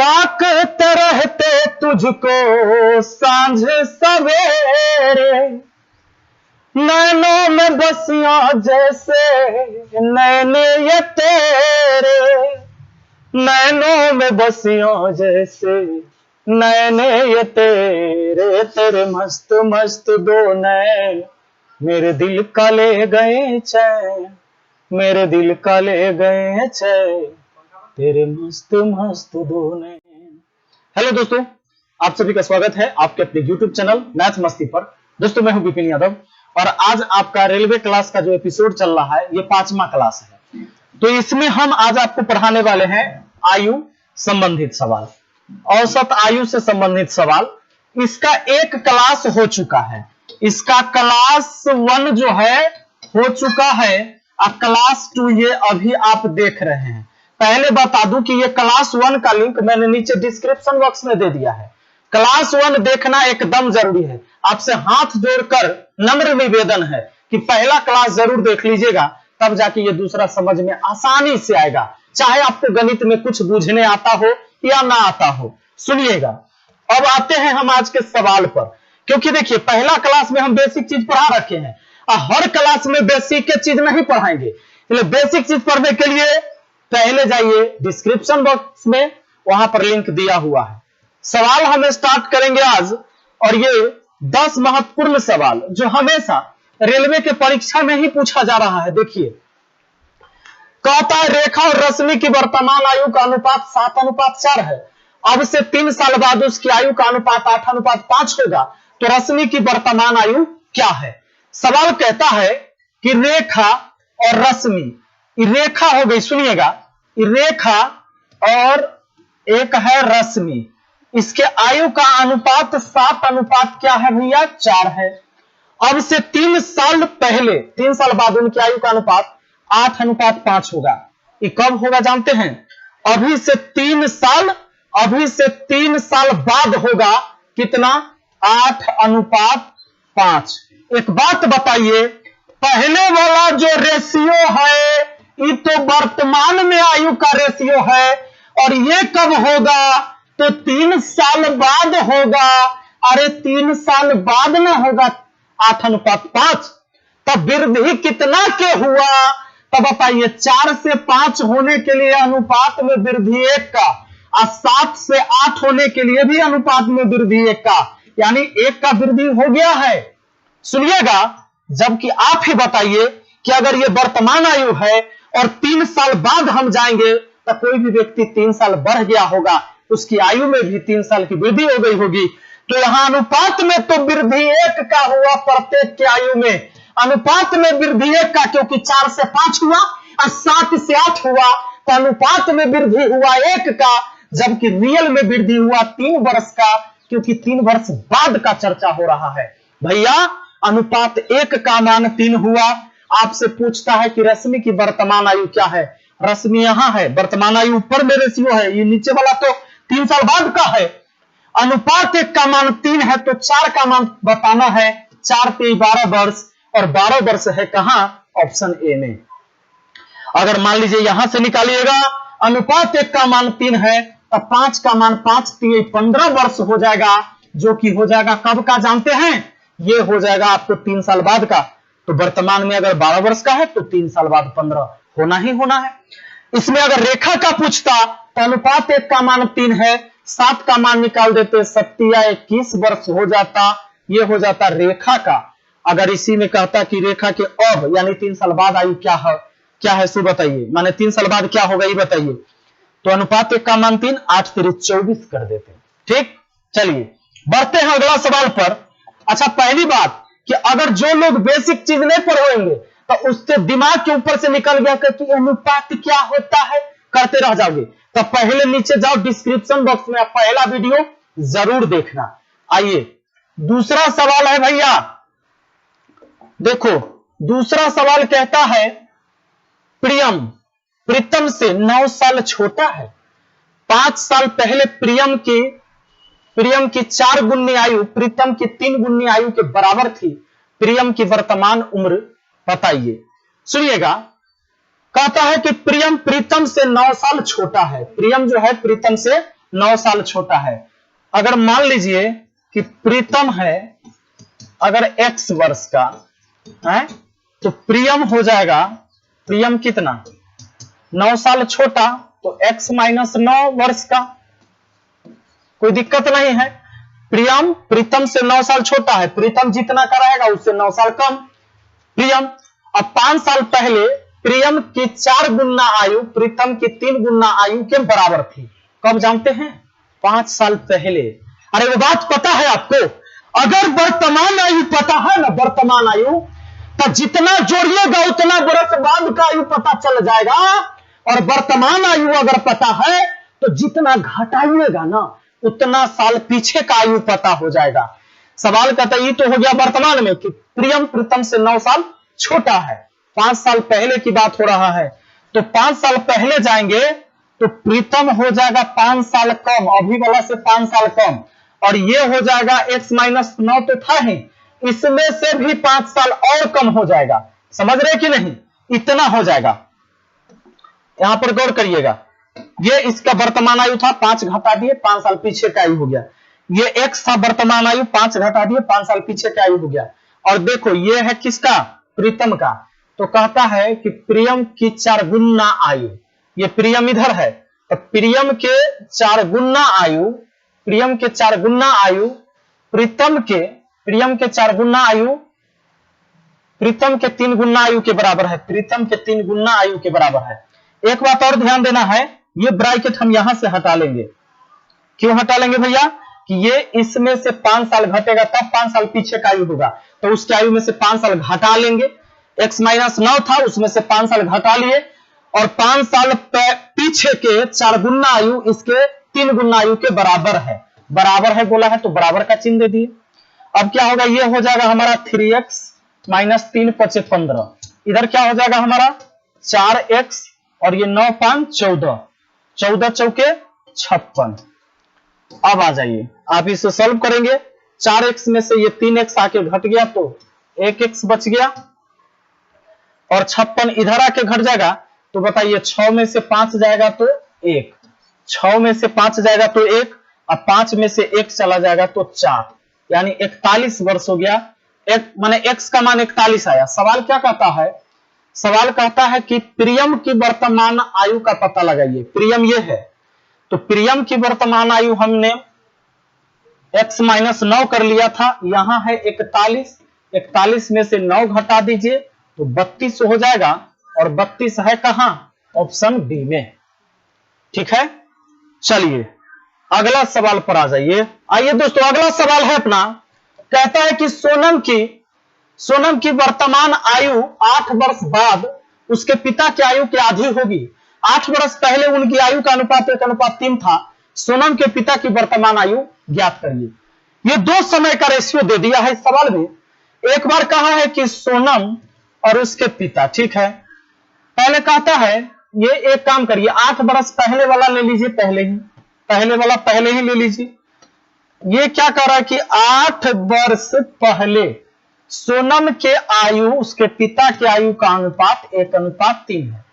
ताकत रहते तुझको सांझ सवेरे, नैनों में बसिया जैसे नैने ये तेरे, नैनों में बसिया जैसे नैने ये तेरे, तेरे मस्त मस्त दो नैन मेरे दिल का ले गए चैन, मेरे दिल का ले गए चैन, तेरे मस्त मस्त दो नैन। हेलो दोस्तों, आप सभी का स्वागत है आपके अपने YouTube चैनल मैथ मस्ती पर। दोस्तों मैं हूं विपिन यादव और आज आपका रेलवे क्लास का जो एपिसोड चल रहा है ये 5वां क्लास है। तो इसमें हम आज आपको पढ़ाने वाले हैं आयु संबंधित सवाल, औसत आयु से संबंधित सवाल। इसका एक क्लास हो चुका है, इसका क्लास 1 जो है हो चुका है और क्लास 2 ये अभी आप देख रहे हैं। पहले बता दूं कि ये क्लास 1 का लिंक मैंने नीचे डिस्क्रिप्शन बॉक्स में दे दिया है। क्लास 1 देखना एकदम जरूरी है। आपसे हाथ जोड़कर नम्र निवेदन है कि पहला क्लास जरूर देख लीजिएगा, तब जाके ये दूसरा समझ में आसानी से आएगा, चाहे आपको गणित में कुछ बूझने आता हो या ना आता हो। सुनिएगा, अब आते हैं हम आज के सवाल पर, क्योंकि देखिए पहला क्लास में हम बेसिक चीज पढ़ा रखे हैं और हर क्लास में बेसिक के चीज नहीं पढ़ाएंगे। इसलिए बेसिक चीज पढ़ने के लिए पहले जाइए डिस्क्रिप्शन बॉक्स में, वहां पर लिंक दिया हुआ है। सवाल हम स्टार्ट करेंगे आज, और ये 10 महत्वपूर्ण सवाल जो हमेशा रेलवे के परीक्षा में ही पूछा जा रहा है। देखिए, कहता है रेखा और रश्मि की वर्तमान आयु का अनुपात 7:4 है। अब से 3 साल बाद उसकी आयु का अनुपात 8:5 होगा, तो रश्मि की वर्तमान आयु क्या है? सवाल कहता है कि रेखा और रश्मि, रेखा हो गई, सुनिएगा, रेखा और एक है रश्मि, इसके आयु का अनुपात 7 क्या है भैया? 4 है। अब से 3 साल पहले, 3 साल बाद उनकी आयु का अनुपात 8:5 होगा। ये कब होगा जानते हैं? अभी से 3 साल बाद होगा कितना? 8:5। एक बात बताइए, पहले वाला जो रेशियो है ये तो वर्तमान में आयु का रेशियो है, और ये कब होगा? तो 3 साल बाद होगा। अरे 3 साल बाद ना होगा 8:5, तब वृद्धि कितना के हुआ? तब बताइए, 4 से 5 होने के लिए अनुपात में वृद्धि 1 का, और 7 से 8 होने के लिए भी अनुपात में वृद्धि 1 का, यानी 1 का वृद्धि हो गया है। सुनिएगा, जबकि आप ही बताइए कि अगर ये वर्तमान आयु है और 3 साल बाद हम जाएंगे तो कोई भी व्यक्ति 3 साल बढ़ गया होगा, उसकी आयु में भी 3 साल की वृद्धि हो गई होगी। तो यहां अनुपात में तो वृद्धि 1 का हुआ, प्रत्येक की आयु में अनुपात में वृद्धि 1 का, क्योंकि 4 से 5 हुआ और 7 से 8 हुआ, तो अनुपात में वृद्धि हुआ 1 का, जबकि रियल में वृद्धि हुआ 3 वर्ष का, क्योंकि 3 वर्ष बाद का चर्चा हो रहा है। भैया अनुपात 1 का मान 3 हुआ। आपसे पूछता है कि रश्मि की वर्तमान आयु क्या है? रश्मि यहां है, वर्तमान आयु ऊपर में रेशियो है, ये नीचे वाला तो 3 साल बाद का है। अनुपात 1 का मान 3 है, तो 4 का मान बताना है। 4 पे 12 वर्ष, और 12 वर्ष है कहां? ऑप्शन ए में। अगर मान लीजिए यहां से निकालिएगा, अनुपात 1 का मान 3 है, तब 5 का मान 5 3 15 वर्ष हो जाएगा, जो कि हो जाएगा कब का जानते हैं? ये हो जाएगा आपको 3 साल बाद का। तो वर्तमान में अगर 12 वर्ष का है तो 3 साल बाद 15 होना ही होना है। इसमें अगर रेखा का पूछता तो अनुपात 1 का मान 3 है, 7 का मान निकाल देते, 7 या 21 वर्ष हो जाता, ये हो जाता रेखा का। अगर इसी में कहता कि रेखा के अब यानी 3 साल बाद आयु क्या है सो बताइए, माने 3 साल बाद क्या होगा ये बताइए। तो अनुपात 1 का मान 3, 8 3 24 कर देते। ठीक, चलिए बढ़ते हैं अगला सवाल पर। अच्छा, पहली बात कि अगर जो लोग बेसिक चीज नहीं पढ़ेंगे तो उससे दिमाग के ऊपर से निकल गया कि अनुपात क्या होता है, करते रह जाओगे। तो पहले नीचे जाओ डिस्क्रिप्शन बॉक्स में, पहला वीडियो जरूर देखना। आइए दूसरा सवाल है भैया, देखो दूसरा सवाल कहता है प्रीतम से 9 साल छोटा है। 5 साल पहले प्रियम की 4 गुनी आयु प्रीतम की 3 गुनी आयु के बराबर थी। प्रियम की वर्तमान उम्र बताइए। सुनिएगा, कहता है कि प्रियम प्रीतम से 9 साल छोटा है। प्रियम जो है प्रीतम से 9 साल छोटा है। अगर मान लीजिए कि प्रीतम है अगर x वर्ष का है तो प्रियम हो जाएगा, प्रियम कितना 9 साल छोटा तो x माइनस 9 वर्ष का, कोई दिक्कत नहीं है। प्रियम प्रीतम से 9 साल छोटा है, प्रीतम जितना का रहेगा उससे 9 साल कम प्रियम। अब 5 साल पहले प्रियम की 4 गुना आयु प्रीतम की 3 गुना आयु के बराबर थी। कब जानते हैं? 5 साल पहले। अरे वो बात पता है आपको? अगर वर्तमान आयु पता है ना, वर्तमान आयु, तो जितना जोड़िएगा उतना बरस बाद का आयु पता चल जाएगा। और वर्तमान आयु अगर पता है तो जितना घटाइएगा ना उतना साल पीछे का आयु पता हो जाएगा। सवाल कहता है ये तो हो गया वर्तमान में कि प्रियम प्रीतम से 9 साल छोटा है, 5 साल पहले की बात हो रहा है। तो 5 साल पहले जाएंगे तो प्रीतम हो जाएगा 5 साल कम, अभी वाला से 5 साल कम, और ये हो जाएगा x माइनस 9 तो था ही, इसमें से भी 5 साल और कम हो जाएगा। समझ रहे कि नहीं? इतना हो जाएगा। यहां पर गौर करिएगा, ये इसका वर्तमान आयु था, 5 घटा दिए 5 साल पीछे का आयु हो गया। ये x था वर्तमान आयु, 5 घटा दिए 5 साल पीछे का आयु हो गया। और देखो ये है किसका? प्रीतम का। तो कहता है कि प्रियम की 4 गुना आयु, ये प्रियम इधर है, तो प्रियम के 4 गुना आयु, प्रियम के 4 गुना आयु प्रीतम के 4 गुना आयु प्रीतम के 3 गुना आयु के बराबर है, प्रीतम के 3 गुना आयु के बराबर है। एक बात और ध्यान देना है, ये ब्रैकेट हम यहां से हटा लेंगे। क्यों हटा लेंगे भैया? कि ये इसमें से 5 साल घटेगा तब 5 साल पीछे का आयु होगा, तो उसकी आयु में से 5 साल घटा लेंगे। x माइनस 9 था, उसमें से 5 साल घटा लिए, और 5 साल पीछे के 4 गुना आयु इसके 3 गुना आयु के बराबर है। बराबर है बोला है तो बराबर का चिन्ह दे दिए। अब क्या होगा? ये हो जाएगा हमारा 3x माइनस 3 5 15। इधर क्या हो जाएगा हमारा 4x, और ये 9 5 14, 14 चौके 56। अब आ जाइए, आप इसे सॉल्व करेंगे। 4x में से ये 3x आके घट गया तो 1x बच गया, और 56 इधर आके घट जाएगा तो बताइए 6 में से 5 जाएगा तो 1, 6 में से 5 जाएगा तो 1, अब 5 में से 1 चला जाएगा तो 4, यानी 41 वर्ष हो गया। एक माने x का मान 41 आया। सवाल क्या कहता है? सवाल कहता है कि प्रियम की वर्तमान आयु का पता लगाइए। प्रियम ये है, तो प्रियम की वर्तमान आयु हमने x माइनस 9 कर लिया था, यहां है 41, 41 में से 9 घटा दीजिए तो 32 हो जाएगा, और 32 है कहां? ऑप्शन बी में। ठीक है, चलिए अगला सवाल पर आ जाइए। आइए दोस्तों, अगला सवाल है अपना, कहता है कि सोनम की वर्तमान आयु 8 वर्ष बाद उसके पिता की आयु की आधी होगी। 8 वर्ष पहले उनकी आयु का अनुपात 1:3 था। सोनम के पिता की वर्तमान आयु ज्ञात करिए। ये 2 समय का रेशियो दे दिया है इस सवाल में। एक बार कहा है कि सोनम और उसके पिता, ठीक है। पहले कहता है, ये एक काम करिए, 8 वर्ष पहले वाला ले लीजिए, पहले वाला पहले ही ले लीजिए। ये क्या कर रहा है कि 8 वर्ष पहले सोनम के आयु उसके पिता की आयु का अनुपात 1:3 है,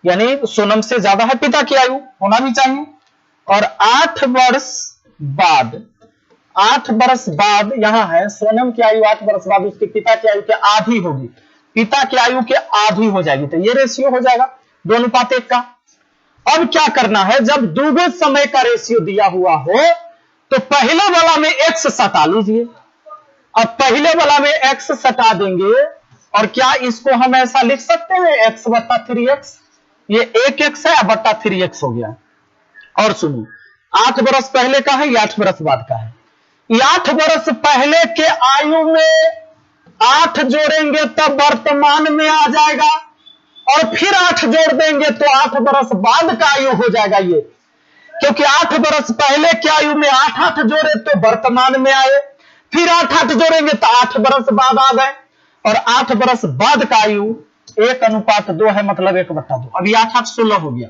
यानी सोनम से ज्यादा है पिता की आयु, होना भी चाहिए। और 8 वर्ष बाद यहां है सोनम की आयु 8 वर्ष बाद उसके पिता की आयु के आधी होगी, पिता की आयु के आधी हो जाएगी, तो ये रेशियो हो जाएगा 2:1 का। अब क्या करना है, जब दूगो समय का रेशियो दिया हुआ हो तो पहले वाला में x सटा लीजिए। अब पहले वाला में x सटा देंगे, और क्या इसको हम ऐसा लिख सकते हैं x बट्टा 3x, ये 1x है बट्टा 3x हो गया। और सुनो, 8 वर्ष पहले का है, ये 8 वर्ष बाद का है। ये 8 वर्ष पहले के आयु में 8 जोड़ेंगे तब वर्तमान में आ जाएगा, और फिर 8 जोड़ देंगे तो 8 वर्ष बाद का आयु हो जाएगा ये, क्योंकि 8 वर्ष पहले के आयु में 8 जोड़े तो वर्तमान में आए, फिर 8 जोड़ेंगे तो 8 वर्ष बाद आ गए, और 8 वर्ष बाद का आयु 1:2 है, मतलब 1/2। अभी 8 16 हो गया,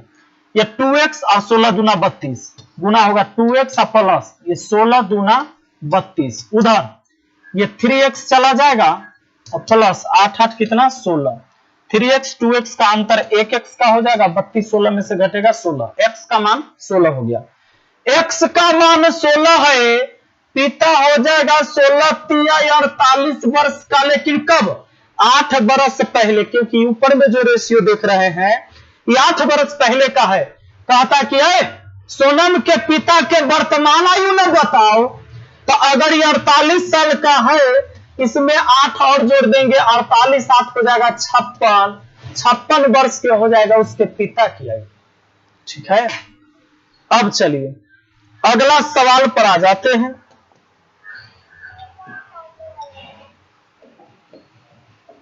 ये 2x और 16 दूना 32 गुना होगा 2x और प्लस ये 16 दूना 32, उधर ये 3x चला जाएगा और प्लस 8 कितना 16, 3x 2x का अंतर 1x का हो जाएगा, 32 16 में से घटेगा 16, x का मान 16 हो गया। एक्स का मान 16 है, पिता हो जाएगा 16 तिया 48 वर्ष का, लेकिन कब? 8 बरस पहले, क्योंकि ऊपर में जो रेशियो देख रहे हैं ये 8 बरस पहले का है। कहता कि सोनम के पिता के वर्तमान आयु में बताओ, तो अगर ये 48 साल का है, इसमें 8 और जोड़ देंगे, 48 8 हो जाएगा 56 वर्ष के हो जाएगा उसके पिता की आयु। ठीक है, अब चलिए अगला सवाल पर आ जाते हैं।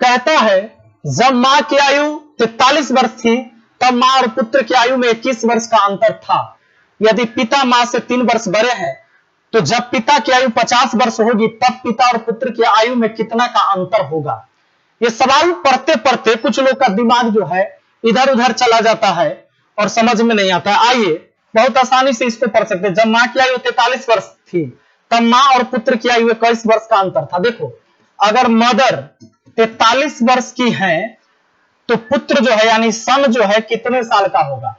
कहता है जब मां की आयु 43 वर्ष थी तब मां और पुत्र की आयु में 21 वर्ष का अंतर था। यदि पिता मां से 3 वर्ष बड़े हैं तो जब पिता की आयु 50 वर्ष होगी तब पिता और पुत्र की आयु में कितना का अंतर होगा। ये सवाल पढ़ते पढ़ते कुछ लोग का दिमाग जो है इधर उधर चला जाता है और समझ में नहीं आता है। आइए बहुत आसानी से इसको पढ़ सकते हैं। जब मां की आयु 43 वर्ष थी तब मां और पुत्र की आयु 21 वर्ष का अंतर था। देखो, अगर मदर 43 वर्ष की है तो पुत्र जो है यानी सन जो है कितने साल का होगा?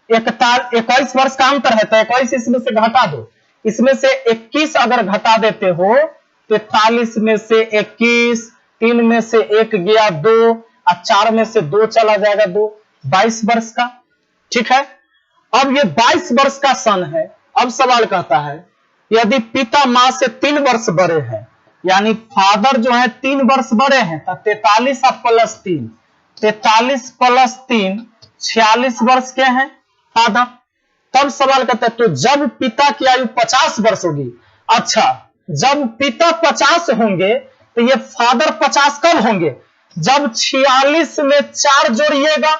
21 वर्ष का अंतर है तो 21 इसमें से घटा दो, इसमें से 21 अगर घटा देते हो 43 में से 21, 3 में से 1 गया 2 और 4 में से 2 चला जाएगा 2, 22 वर्ष का। ठीक है, अब ये 22 वर्ष का सन है। अब सवाल कहता है यदि पिता मां से 3 वर्ष बड़े हैं, यानी फादर जो है 3 वर्ष बड़े हैं, तो 43 प्लस 3, 43 प्लस 3 46 वर्ष के हैं फादर। तब सवाल करते हैं तो जब पिता की आयु 50 वर्ष होगी, अच्छा जब पिता 50 होंगे तो ये फादर 50 कब होंगे? जब 46 में 4 जोड़िएगा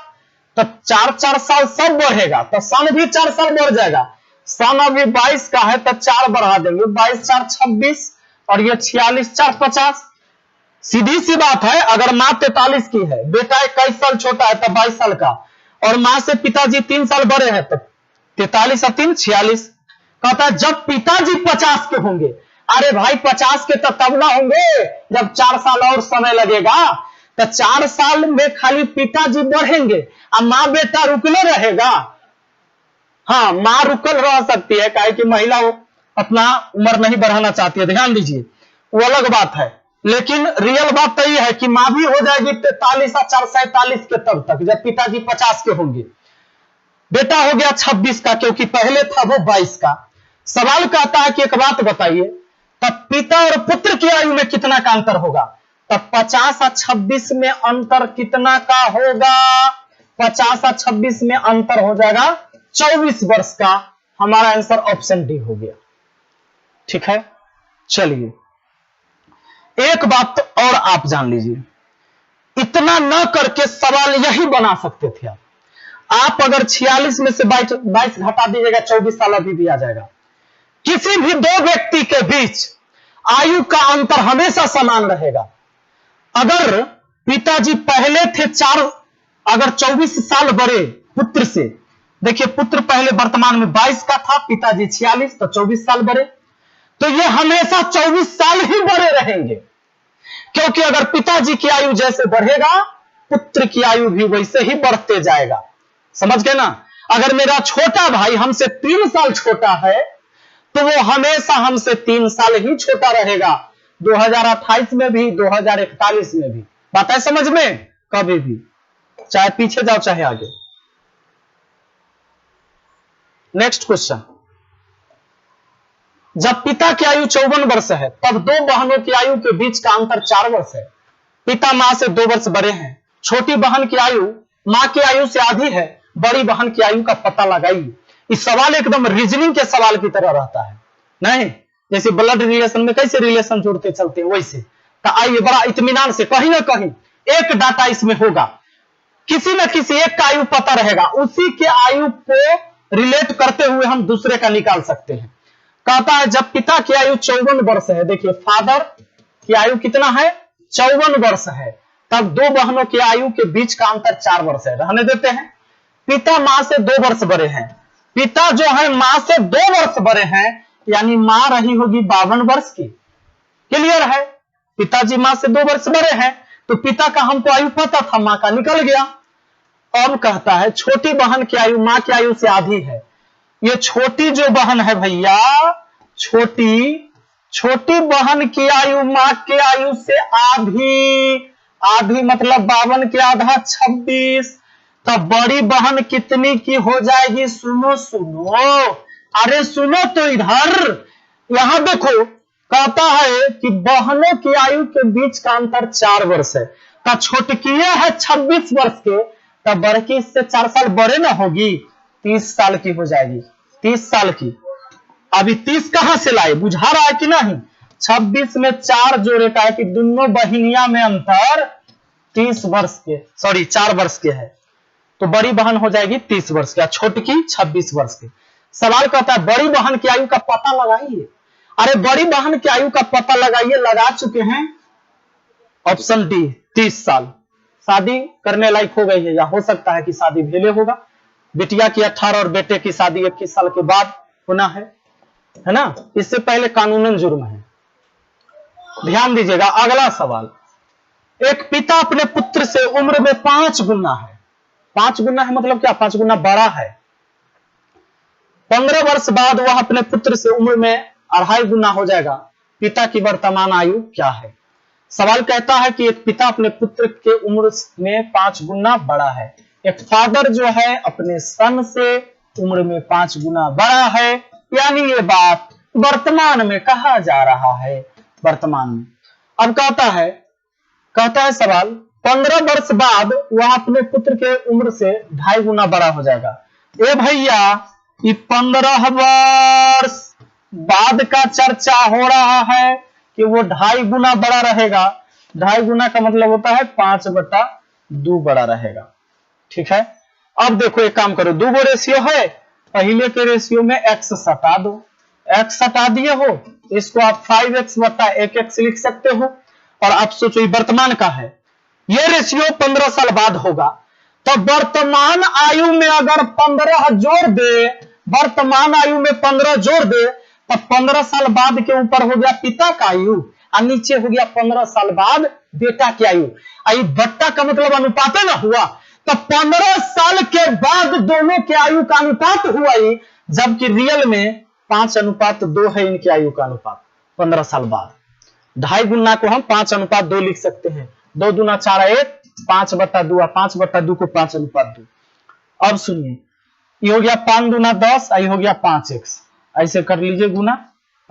तो 4 साल सब बढ़ेगा, तो सन भी 4 साल बढ़ जाएगा। सन अभी 22 का है तो 4 बढ़ा देंगे, 22 4 26 और ये 46 4 50। सीधी सी बात है, अगर मां 43 की है, बेटा 21 साल छोटा है तो 22 साल का, और मां से पिताजी 3 साल बड़े हैं तो 43 और 3 46। कहता है जब पिताजी 50 के होंगे, अरे भाई 50 के तो तब ना होंगे जब 4 साल और समय लगेगा, तो 4 साल में खाली पिताजी बढ़ेंगे और मां बेटा रुकले रहेगा। हाँ, मां रुकल रह सकती है, काहे कि महिला अपना उम्र नहीं बढ़ाना चाहती है, ध्यान दीजिए, वो अलग बात है। लेकिन रियल बात तो यह है कि मां भी हो जाएगी 43 और 4 47 के तब तक, जब पिताजी 50 के होंगे। बेटा हो गया 26 का, क्योंकि पहले था वो 22 का। सवाल कहता है कि एक बात बताइए, तब पिता और पुत्र की आयु में कितना का अंतर होगा? तब 50 और 26 में अंतर कितना का होगा? 50 और 26 में अंतर हो जाएगा 24 वर्ष का। हमारा आंसर ऑप्शन डी हो गया। ठीक है, चलिए एक बात और आप जान लीजिए, इतना न करके सवाल यही बना सकते थे आप अगर 46 में से 22 घटा दीजिएगा 24 साल अभी भी आ जाएगा। किसी भी दो व्यक्ति के बीच आयु का अंतर हमेशा समान रहेगा। अगर पिताजी पहले थे 4, अगर 24 साल बड़े पुत्र से, देखिए पुत्र पहले वर्तमान में 22 का था, पिताजी 46 तो 24 साल बड़े, तो ये हमेशा 24 साल ही बड़े रहेंगे, क्योंकि अगर पिताजी की आयु जैसे बढ़ेगा पुत्र की आयु भी वैसे ही बढ़ते जाएगा। समझ गए ना? अगर मेरा छोटा भाई हमसे 3 साल छोटा है तो वो हमेशा हमसे 3 साल ही छोटा रहेगा, 2028 में भी 2041 में भी। बात है समझ में? कभी भी, चाहे पीछे जाओ चाहे आगे। नेक्स्ट क्वेश्चन, जब पिता की आयु 54 वर्ष है तब 2 बहनों की आयु के बीच का अंतर 4 वर्ष है। पिता मां से 2 वर्ष बड़े हैं। छोटी बहन की आयु मां की आयु से आधी है, बड़ी बहन की आयु का पता लगाइए। इस सवाल एकदम रीजनिंग के सवाल की तरह रहता है, नहीं जैसे ब्लड रिलेशन में कैसे रिलेशन जोड़ते चलते हैं वैसे। तो आइए बड़ा इत्मीनान से, कहीं ना कहीं एक डाटा इसमें होगा, किसी न किसी एक का आयु पता रहेगा, उसी के आयु को रिलेट करते हुए हम दूसरे का निकाल सकते हैं। कहता है जब पिता की आयु 54 वर्ष है, देखिए फादर की आयु कितना है? 54 वर्ष है, तब 2 बहनों की आयु के बीच का अंतर 4 वर्ष है। रहने देते हैं। पिता मां से 2 वर्ष बड़े हैं, पिता जो है मां से 2 वर्ष बड़े हैं, यानी मां रही होगी 52 वर्ष की। क्लियर है? पिताजी मां से 2 वर्ष बड़े हैं तो पिता का हमको आयु पता था, मां का निकल गया। अब कहता है छोटी बहन की आयु मां की आयु से आधी है, ये छोटी जो बहन है भैया, छोटी बहन की आयु मां के आयु से आधी मतलब 52 के आधा 26, तब बड़ी बहन कितनी की हो जाएगी? सुनो अरे सुनो तो इधर, यहां देखो कहता है कि बहनों की आयु के बीच का अंतर 4 वर्ष है। तो छोटकी है 26 वर्ष के, तब बड़की इससे 4 साल बड़े ना होगी, 30 साल की हो जाएगी, 30 साल की। अभी 30 कहां से लाए, बुझा रहा है कि नहीं? 26 में 4 जोड़े का है कि दोनों बहिनिया में अंतर 30 वर्ष के, सॉरी 4 वर्ष के है, तो बड़ी बहन हो जाएगी 30 वर्ष की, छोटकी 26 वर्ष की। सवाल कहता है बड़ी बहन की आयु का पता लगाइए। अरे बड़ी बहन की आयु का पता लगाइए, लगा चुके हैं। ऑप्शन डी 30 साल। शादी करने लायक हो गई है, या हो सकता है कि शादी भेले होगा। बिटिया की 18 और बेटे की शादी 21 साल के बाद होना है ना? इससे पहले कानूनन जुर्म है। ध्यान दीजिएगा। अगला सवाल, एक पिता अपने पुत्र से उम्र में 5 गुना है। 5 गुना है मतलब क्या? 5 गुना बड़ा है। 15 वर्ष बाद वह अपने पुत्र से उम्र में 2.5 गुना हो जाएगा। पिता की वर्तमान आयु क्या है? सवाल कहता है कि एक पिता अपने पुत्र के उम्र में 5 गुना बड़ा है। एक फादर जो है अपने सन से उम्र में 5 गुना बड़ा है, यानी ये बात वर्तमान में कहा जा रहा है, वर्तमान में। अब कहता है सवाल, 15 वर्ष बाद वह अपने पुत्र के उम्र से 2.5 गुना बड़ा हो जाएगा। ए भैया, ये 15 वर्ष बाद का चर्चा हो रहा है कि वो 2.5 गुना बड़ा रहेगा। 2.5 गुना का मतलब होता है 5/2 बड़ा रहेगा। ठीक है। अब देखो एक काम करो, 2 रेशियो है, पहले के रेशियो में x सटा दो। x सटा दिए हो, इसको आप 5x/1x लिख सकते हो। और आप सोचो वर्तमान का है, ये रेशियो 15 साल बाद होगा, तो वर्तमान आयु में अगर 15 जोड़ दे, वर्तमान आयु में 15 जोड़ दे, तो 15 साल बाद के ऊपर हो गया पिता का आयु और नीचे हो गया 15 साल बाद बेटा की आयु। आई बट्टा का मतलब अनुपात ना हुआ, तो 15 साल के बाद दोनों के आयु का अनुपात हुआ ही, जबकि रियल में 5:2 है इनकी आयु का अनुपात 15 साल बाद। 2.5 गुना को हम 5:2 लिख सकते हैं। 2 दूना 4 1, 5/2, 5/2 को 5:2। अब सुनिए, ये हो गया 5 दूना 10, आई हो गया 5x। ऐसे कर लीजिए गुना,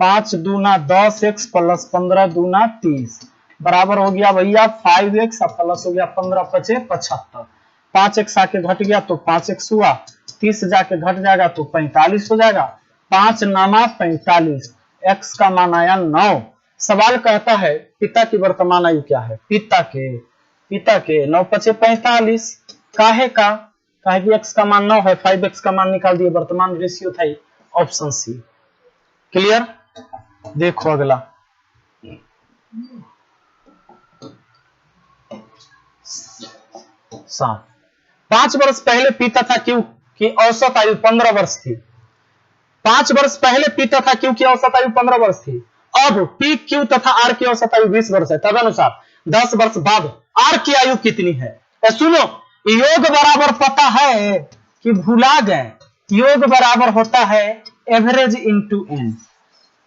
5 दूना 10x प्लस 15 दूना 30 बराबर हो गया भैया 5x प्लस हो गया 15 5 75। 5x आके घट गया तो 5x हुआ, 30 जाके घट जाएगा तो 45 हो जाएगा। 5 नामा 45, x का मान आया 9। सवाल कहता है पिता की वर्तमान आयु क्या है? पिता के 9 5 45। काहे कि x का मान 9 है, 5x का मान निकाल दिए, वर्तमान रेशियो था ऑप्शन सी। क्लियर? देखो अगला, 7। 5 वर्ष पहले पिता था क्योंकि औसत आयु 15 वर्ष थी। 5 वर्ष पहले पिता था क्योंकि औसत आयु 15 वर्ष थी। अब पी क्यू तथा आर की औसत आयु 20 वर्ष है। तदनुसार 10 वर्ष बाद आर की आयु कितनी है? सुनो, योग बराबर पता है कि भुला गए? योग बराबर होता है average into N.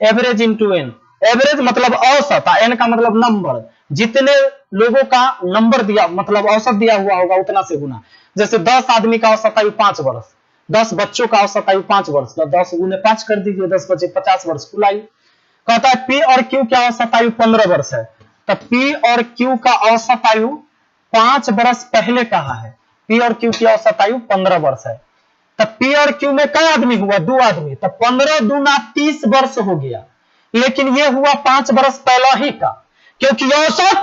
Average into N, average मतलब औसत, एन का मतलब नंबर। जितने लोगों का नंबर दिया मतलब औसत दिया हुआ होगा उतना से गुना। जैसे 10 आदमी का औसत आयु 5 वर्ष, 10 बच्चों का औसत आयु 5 वर्ष, तो 10 गुने 5 कर दीजिए, 10 बचे 50 वर्ष कुल आयु। कहता है पी और क्यू का औसत आयु 15 वर्ष है, तो पी और क्यू का औसत आयु 5 वर्ष पहले कहा है। पी और क्यू की औसत आयु 15 वर्ष है, तो पी और क्यू में कई आदमी हुआ? 2 आदमी, तो 15 दूना 30 वर्ष हो गया। लेकिन ये हुआ 5 वर्ष पहला ही का, क्योंकि औसत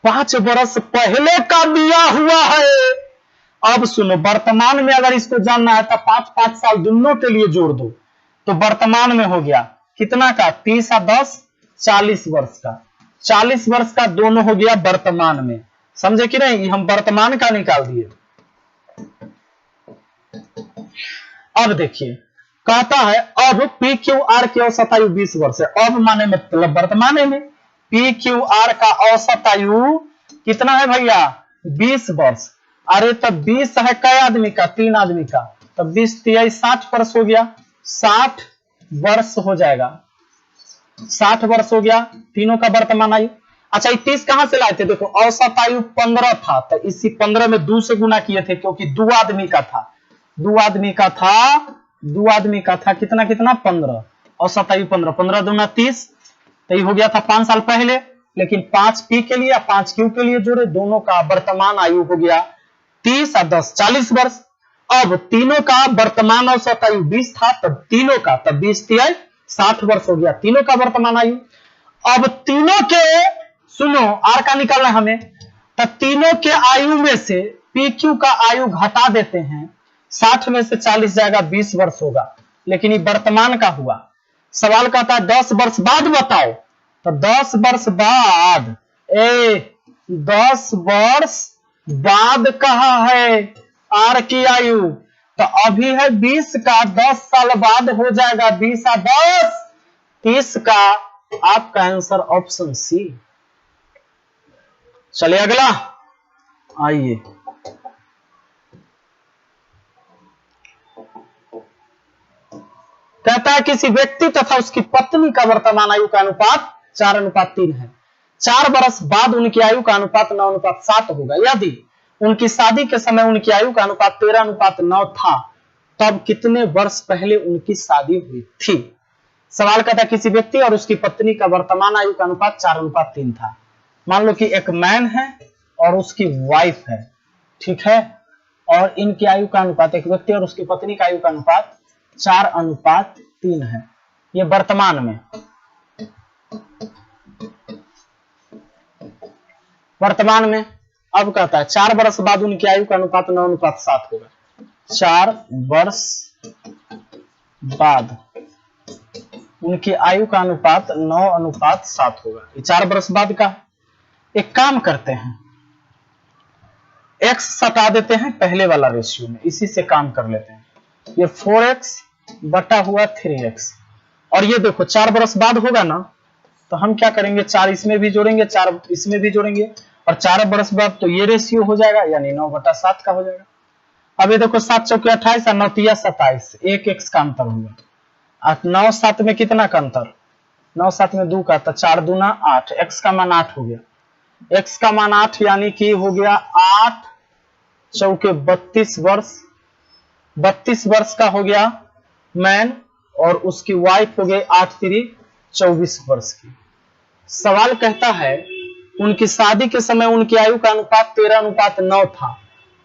5 वर्ष पहले का दिया हुआ है। अब सुनो, वर्तमान में अगर इसको जानना है तो 5-5 साल दोनों के लिए जोड़ दो, तो वर्तमान में हो गया कितना का? 30 और 10 40 वर्ष का। 40 वर्ष का दोनों हो गया वर्तमान में। समझे कि नहीं? हम वर्तमान का निकाल दिए। अब देखिए, कहता है अब पी क्यू आर की औसत आयु 20 वर्ष है। अब माने मतलब वर्तमान में पी क्यू आर का औसत आयु कितना है भैया? 20 वर्ष। अरे तो 20 है कई आदमी का? 3 आदमी का, तो 20 तिहाई 60 वर्ष हो गया, 60 वर्ष हो जाएगा, 60 वर्ष हो गया तीनों का वर्तमान आयु। अच्छा 30 कहां से लाए थे, देखो औसत आयु 15 था, तो इसी 15 में 2 से गुना किए थे क्योंकि 2 आदमी का था, 2 आदमी का था कितना 15, औसत आयु 15, 15 दूना 30, तो ये हो गया था 5 साल पहले। लेकिन 5 पी के लिए 5 क्यू के लिए जोड़े, दोनों का वर्तमान आयु हो गया 30 और 10 40 वर्ष। अब तीनों का वर्तमान औसत आयु 20 था, तब तीनों का, तब 20 तिहाई 60 वर्ष हो गया तीनों का वर्तमान आयु। अब तीनों के सुनो आर का निकालना है हमें, तो तीनों के आयु में से पी क्यू का आयु घटा देते हैं, 60 में से 40 जाएगा 20 वर्ष होगा, लेकिन ये वर्तमान का हुआ। सवाल कहता है 10 वर्ष बाद बताओ, तो 10 वर्ष बाद 10 वर्ष बाद कहा है आर की आयु, तो अभी है 20 का, 10 साल बाद हो जाएगा 20 और 10 30 का, आपका आंसर ऑप्शन सी। चलिए अगला आइए, कहता है किसी व्यक्ति तथा उसकी पत्नी का वर्तमान आयु का अनुपात 4:3 है, 4 वर्ष बाद उनकी आयु का अनुपात 9:7 होगा। यदि उनकी शादी के समय उनकी आयु का अनुपात 13:9 था, तब कितने वर्ष पहले उनकी शादी हुई थी। सवाल कहता है किसी व्यक्ति और उसकी पत्नी का वर्तमान आयु का अनुपात 4:3 था। मान लो कि एक मैन है और उसकी वाइफ है, ठीक है, और इनकी आयु का अनुपात, एक व्यक्ति और उसकी पत्नी का आयु का अनुपात 4:3 है, ये वर्तमान में। अब कहता है 4 वर्ष बाद उनकी आयु का अनुपात 9:7 होगा, 4 वर्ष बाद उनकी आयु का अनुपात 9:7 होगा, ये 4 वर्ष बाद का। एक काम करते हैं, x सटा देते हैं पहले वाला रेशियो में, इसी से काम कर लेते हैं। ये 4x बटा हुआ 3x, और ये देखो 4 वर्ष बाद होगा ना, तो हम क्या करेंगे 4 इसमें भी जोड़ेंगे, 4 इसमें भी जोड़ेंगे, और 4 वर्ष बाद तो ये रेशियो हो जाएगा, यानी 9/7 का हो जाएगा। अब ये देखो 7 चौके 28 और 9 तिया 27, एक x का अंतर होगा, और 9 7 में कितना का अंतर, 9 7 में 2 का, तो 4 दूना 8, x का मान 8 हो गया, x का मान 8 यानी कि हो गया 8 चौके 32 वर्ष, 32 वर्ष का हो गया मैन, और उसकी वाइफ हो गई 8 3 24 वर्ष की। सवाल कहता है उनकी शादी के समय उनकी आयु का अनुपात 13:9 था,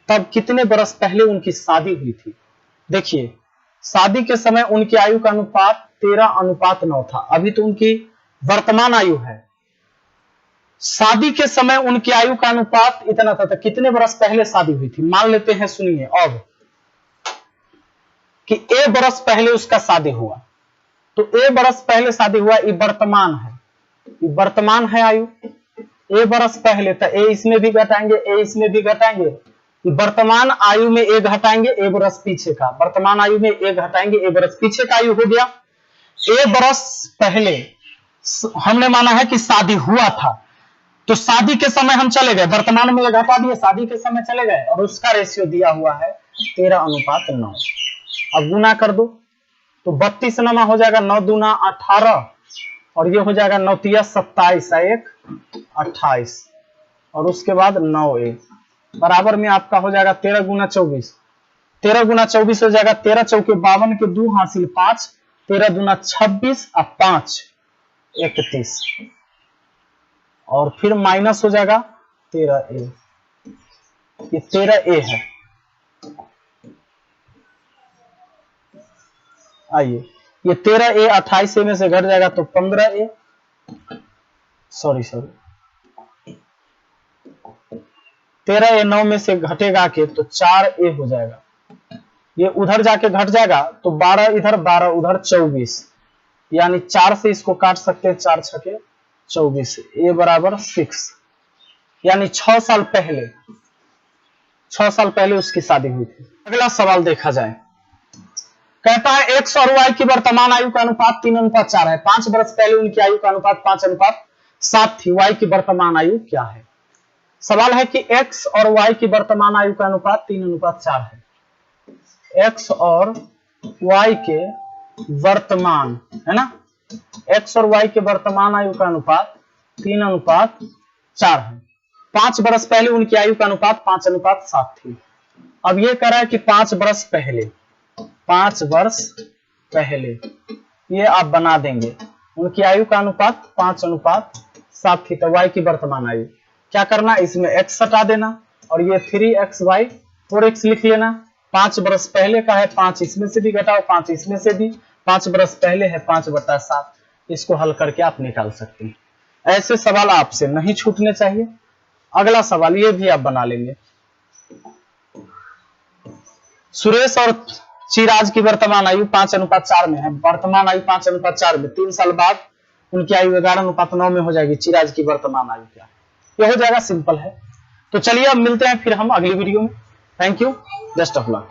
तब कितने वर्ष पहले उनकी शादी हुई थी। देखिए शादी के समय उनकी आयु का अनुपात 13:9 था, अभी तो उनकी वर्तमान आयु है, शादी के समय उनकी आयु का अनुपात इतना था, तो कितने वर्ष पहले शादी हुई थी। मान लेते हैं, सुनिए अब, कि ए वर्ष पहले उसका शादी हुआ, तो ए वर्ष पहले शादी हुआ, ये वर्तमान है, ये वर्तमान है आयु, ए वर्ष पहले, तो ए इसमें भी घटाएंगे, ए इसमें भी घटाएंगे, वर्तमान आयु में ए घटाएंगे, ए वर्ष पीछे का, वर्तमान आयु में ए घटाएंगे, ए वर्ष पीछे का आयु हो गया। ए वर्ष पहले हमने माना है कि शादी हुआ था, तो शादी के समय हम चले गए, वर्तमान में घटा दिए, शादी के समय चले गए, और उसका रेशियो दिया हुआ है 13:9। अब गुना कर दो तो 32 नमा हो जाएगा, 9 दूना 18, और ये हो जाएगा 9 तिया 27, 1 28, और उसके बाद 9 1 बराबर में आपका हो जाएगा 13 गुना 24, 13 गुना 24 हो जाएगा 13 चौके 52 के 2 हासिल 5, 13 दूना 26 और 5 31, और फिर माइनस हो जाएगा 13a, ये 13a है। आइए ये 13a 28a में से घट जाएगा तो 15a, सॉरी 13a 9 में से घटेगा के तो 4a हो जाएगा, ये उधर जाके घट जाएगा तो 12 इधर 12 उधर 24, यानी 4 से इसको काट सकते हैं, 4 छके 24, a बराबर 6, यानी 6 साल पहले उसकी शादी हुई थी। अगला सवाल देखा जाए, कहता है x और y की वर्तमान आयु का अनुपात 3:4 है, 5 वर्ष पहले उनकी आयु का अनुपात 5:7 थी, y की वर्तमान आयु क्या है। सवाल है कि x और y की वर्तमान आयु का अनुपात 3:4 है, एक्स और वाई के वर्तमान, है ना, एक्स और वाई के वर्तमान आयु का अनुपात 3:4 है। 5 वर्ष पहले उनकी आयु का अनुपात 5:7 थी। अब ये कह रहा है कि 5 वर्ष पहले ये आप बना देंगे, उनकी आयु का अनुपात 5:7 थी, तो वाई की वर्तमान आयु क्या करना, इसमें x हटा देना और ये 3xy 4x लिख लेना। 5 वर्ष पहले का है, 5 इसमें से भी घटाओ, 5 इसमें से भी, 5 वर्ष पहले है 5/7, इसको हल करके आप निकाल सकते हैं। ऐसे सवाल आपसे नहीं छूटने चाहिए। अगला सवाल ये भी आप बना लेंगे। सुरेश और चिराज की वर्तमान आयु 5:4 में है। वर्तमान आयु 5:4 में, 3 साल बाद उनकी आयु 11:9 में हो जाएगी। चिराज की वर्तमान आयु क्या, ये हो जाएगा, सिंपल है। तो चलिए अब मिलते हैं फिर हम अगली वीडियो में। Thank you, best of luck.